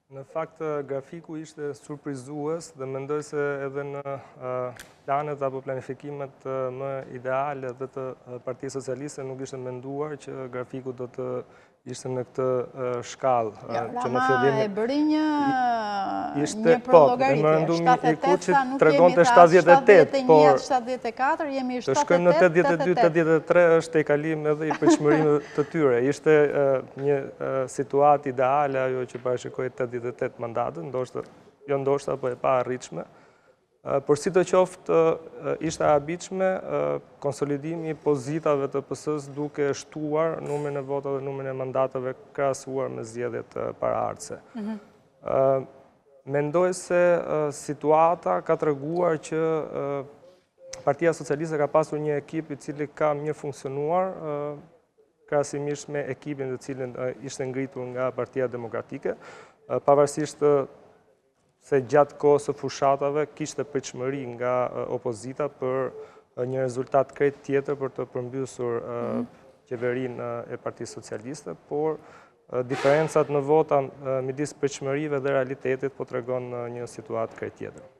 Në fakt, grafiku ishte surprizues dhe mendoj se edhe në planet apo planifikimet më ideale dhe të Partisë Socialiste nuk ishte menduar që grafiku do të ishte në këtë shkallë. Rama e bëri një prollogaritje, 78 sa nuk jemi ta 71-74, jemi 78-88. Të shkojmë në 82-83 është e kalim edhe i përqëmërimë të tyre. Ishte një situatë ideale ajo që parashikoi 88 mandatën, ndoshta po e pa arritshme. Por si të qoftë ishte habitshme konsolidimi i pozitave të PS-s duke shtuar numrin e votave dhe numrin e mandateve krahasuar me zgjedhjet paraardhëse. Mendoj se situata ka treguar që Partia Socialiste ka pasur një ekip i cili ka mirë funksionuar krahasimisht me ekipin të cilin ishte ngritur nga Partia Demokratike, pavarësisht se gjatë kohës së fushatave kishte pritshmëri nga opozita për një rezultat krejt tjetër për të përmbysur qeverinë e Partisë Socialiste, por diferencat në vota midis pritshmërive dhe realitetit po tregon një situatë krejt tjetër.